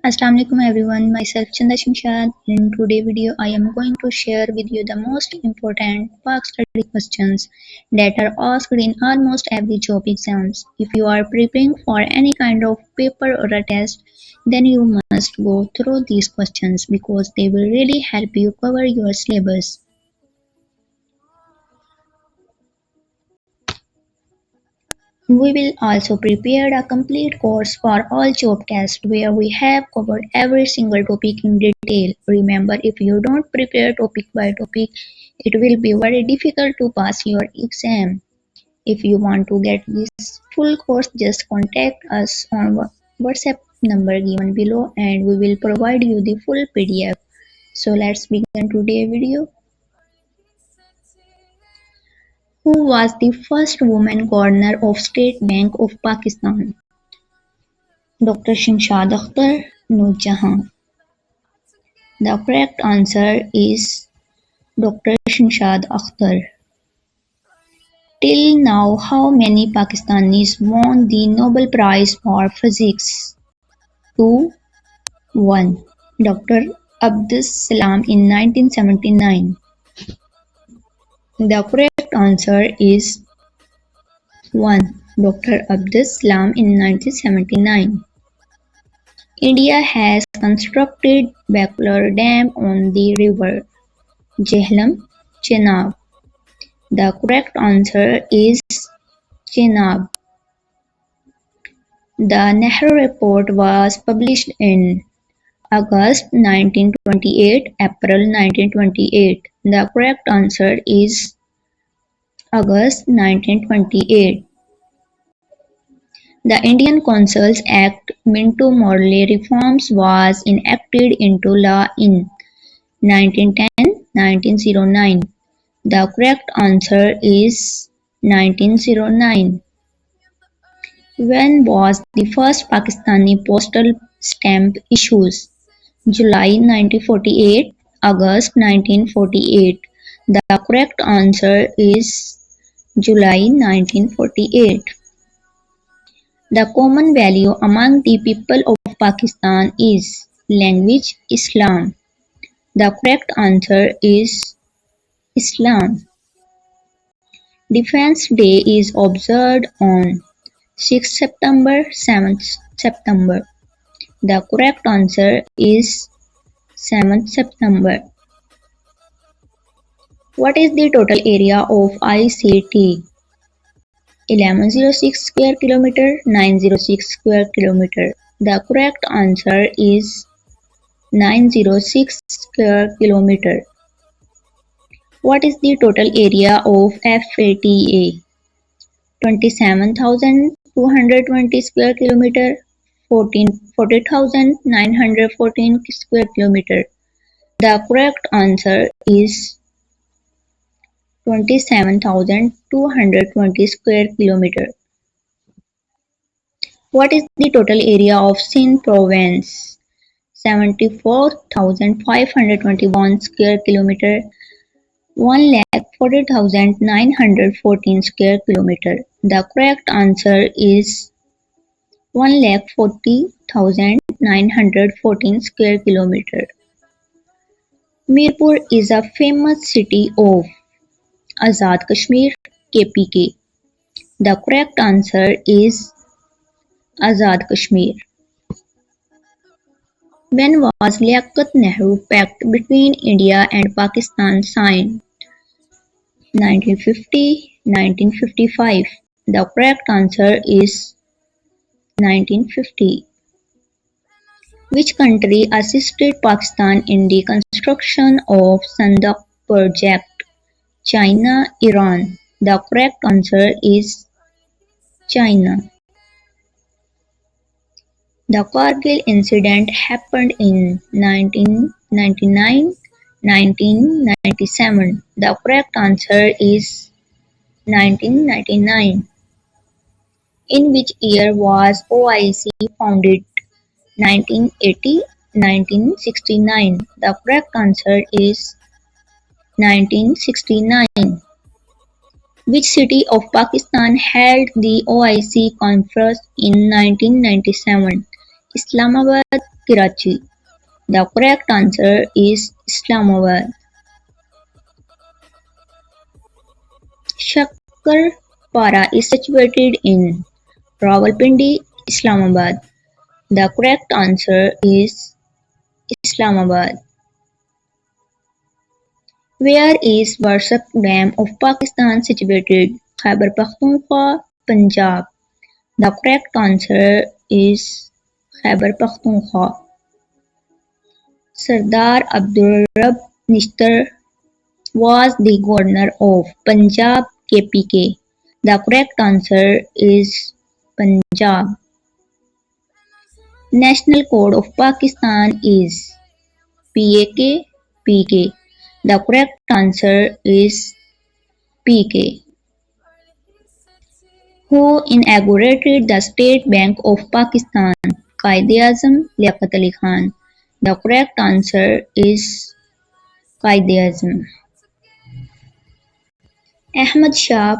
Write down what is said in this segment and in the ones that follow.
Assalamu alaikum everyone, myself Chanda Shimshad. In today's video, I am going to share with you the most important Pak study questions that are asked in almost every job exams. If you are preparing for any kind of paper or a test, then you must go through these questions because they will really help you cover your syllabus. We will also prepare a complete course for all job tests where we have covered every single topic in detail. Remember, if you don't prepare topic by topic, it will be very difficult to pass your exam. If you want to get this full course, just contact us on WhatsApp number given below and we will provide you the full PDF. So let's begin today's video. Who was the first woman governor of State Bank of Pakistan? Dr. Shamshad Akhtar, Noor Jahan. The correct answer is Dr. Shamshad Akhtar. Till now, how many Pakistanis won the Nobel Prize for Physics? 2. 1. Dr. Abdus Salam in 1979. The correct answer is 1. Dr. Abdus Salam in 1979. India has constructed Bachelor Dam on the river Jhelum, Chenab. The correct answer is Chenab. The Nehru Report was published in August 1928, April 1928. The correct answer is August 1928. The Indian Consuls Act Minto Morley reforms was enacted into law in 1910-1909. The correct answer is 1909. When was the first Pakistani postal stamp issued? July 1948, August 1948. The correct answer is July 1948. The common value among the people of Pakistan is language Islam. The correct answer is Islam. Defense Day is observed on 6th September, 7th September. The correct answer is 7th September. What is the total area of ICT? 1106 square kilometer, 906 square kilometer. The correct answer is 906 square kilometer. What is the total area of FATA? 27,220 square kilometer, 40,914 square kilometer. The correct answer is 27,220 square kilometer. What is the total area of Sindh province? 74,521 square kilometer, 1,40,914 square kilometer. The correct answer is 1,40,914 square kilometer. Mirpur is a famous city of Azad Kashmir, KPK. The correct answer is Azad Kashmir. When was Liaquat Nehru Pact between India and Pakistan signed? 1950, 1955. The correct answer is 1950. Which country assisted Pakistan in the construction of Sandak project? China, Iran. The correct answer is China. The Kargil incident happened in 1999, 1997. The correct answer is 1999. In which year was OIC founded? 1980, 1969. The correct answer is 1969. Which city of Pakistan held the OIC conference in 1997? Islamabad, Karachi. The correct answer is Islamabad. Shakkarpara is situated in Rawalpindi, Islamabad. The correct answer is Islamabad. Where is Warsak Dam of Pakistan situated? Khyber Pakhtunkhwa, Punjab. The correct answer is Khyber Pakhtunkhwa. Sardar Abdul Rab Nishtar was the governor of Punjab KPK. The correct answer is Punjab. National code of Pakistan is PAK PK. The correct answer is PK. Who inaugurated the State Bank of Pakistan? Quaid-e-Azam, Liaquat Ali Khan. The correct answer is Quaid-e-Azam. Ahmad Shah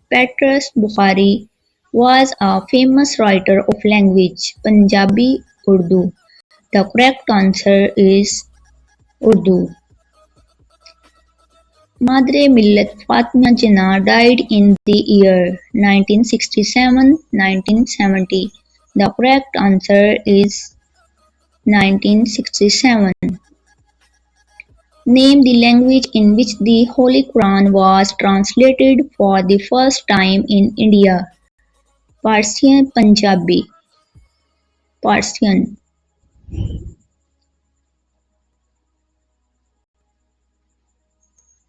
Petrus Bukhari was a famous writer of language Punjabi Urdu. The correct answer is Urdu. Madre Millat Fatima Jinnah died in the year 1967-1970. The correct answer is 1967. Name the language in which the Holy Quran was translated for the first time in India. Persian Punjabi. Persian.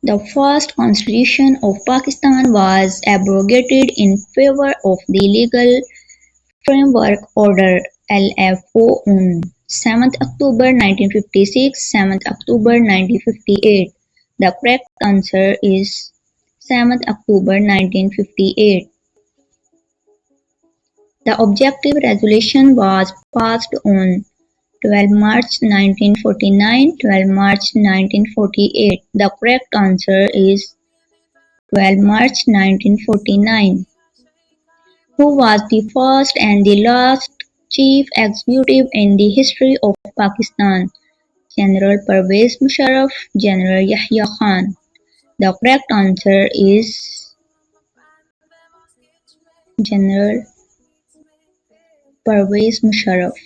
The first constitution of Pakistan was abrogated in favor of the Legal Framework Order LFO on 7th October 1956, 7th October 1958. The correct answer is 7th October 1958. The objective resolution was passed on 12 March 1949, 12 March 1948. The correct answer is 12 March 1949. Who was the first and the last chief executive in the history of Pakistan? General Pervez Musharraf, General Yahya Khan. The correct answer is General Pervez Musharraf.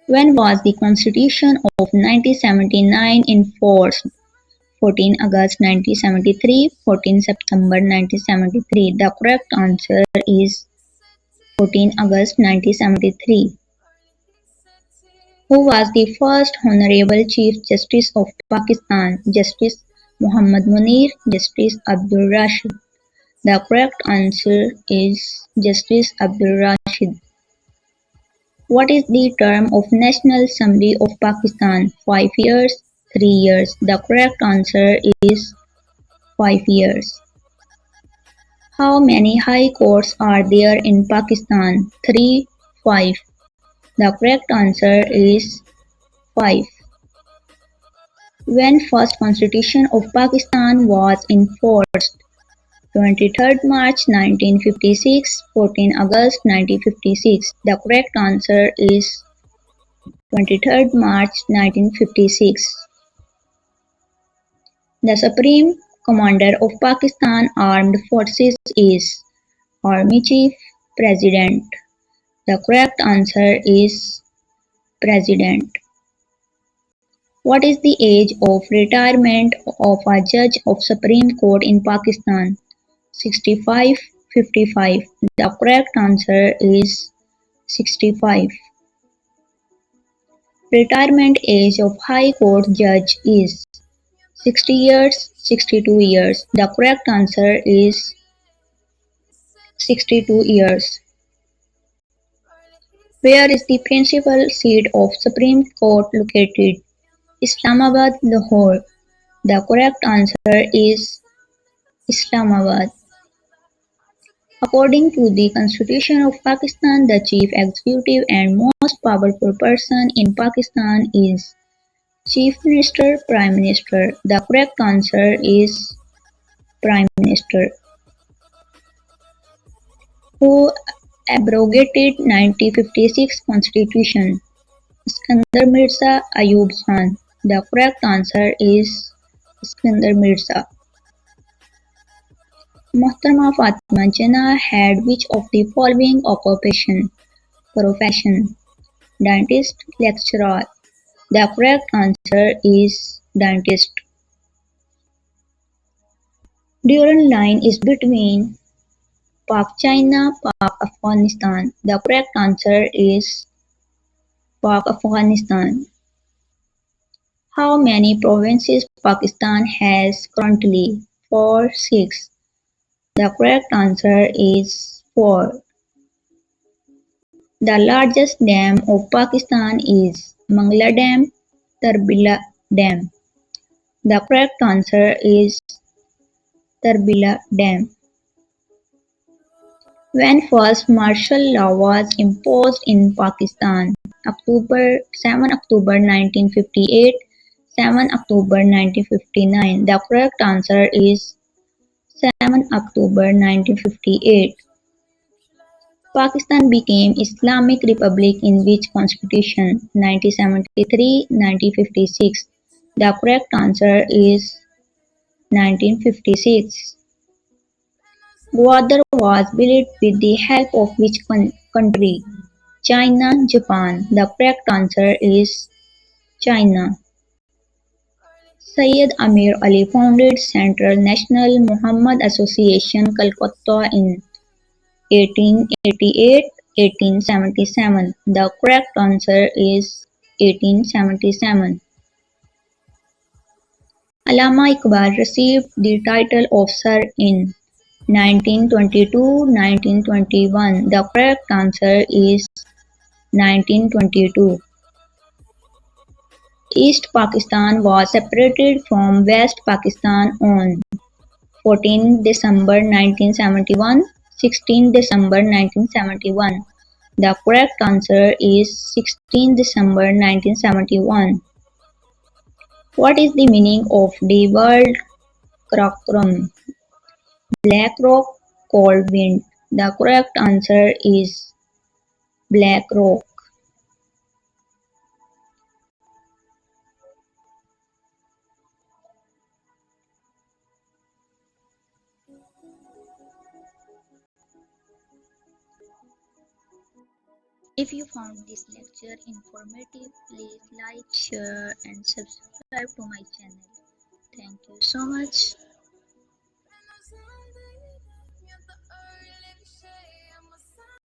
When was the Constitution of 1979 enforced? 14 August 1973, 14 September 1973. The correct answer is 14 August 1973. Who was the first Honorable Chief Justice of Pakistan? Justice Muhammad Munir, Justice Abdul Rashid. The correct answer is Justice Abdul Rashid. What is the term of National Assembly of Pakistan? 5 years, 3 years. The correct answer is 5 years. How many high courts are there in Pakistan? 3, 5. The correct answer is 5. When first Constitution of Pakistan was enforced? 23rd March 1956, 14 August 1956. The correct answer is 23rd March 1956. The Supreme Commander of Pakistan Armed Forces is Army Chief, President. The correct answer is President. What is the age of retirement of a judge of Supreme Court in Pakistan? 65, 55. The correct answer is 65. Retirement age of High Court judge is 60 years, 62 years. The correct answer is 62 years. Where is the principal seat of Supreme Court located? Islamabad, Lahore. The correct answer is Islamabad. According to the Constitution of Pakistan, the chief executive and most powerful person in Pakistan is Chief Minister, Prime Minister. The correct answer is Prime Minister. Who abrogated 1956 Constitution? Iskandar Mirza, Ayub Khan. The correct answer is Iskandar Mirza. Mohtarama Fatima Jinnah had which of the following profession? Dentist, lecturer. The correct answer is dentist. Durand line is between Pak China, Pak Afghanistan. The correct answer is Pak Afghanistan. How many provinces Pakistan has currently? 4, 6. The correct answer is 4. The largest dam of Pakistan is Mangla Dam, Tarbila Dam. The correct answer is Tarbila Dam. When first martial law was imposed in Pakistan, 7 October 1958, 7 October 1959. The correct answer is 7 October 1958. Pakistan became Islamic Republic in which constitution? 1973, 1956. The correct answer is 1956. Gwadar was built with the help of which country? China, Japan. The correct answer is China. Syed Amir Ali founded Central National Muhammad Association Calcutta in 1888, 1877. The correct answer is 1877. Allama Iqbal received the title of Sir in 1922, 1921. The correct answer is 1922. East Pakistan was separated from West Pakistan on 14 December 1971, 16 December 1971. The correct answer is 16 December 1971. What is the meaning of the word Krakram? Black rock, cold wind. The correct answer is black rock. If you found this lecture informative, please like, share and subscribe to my channel. Thank you so much.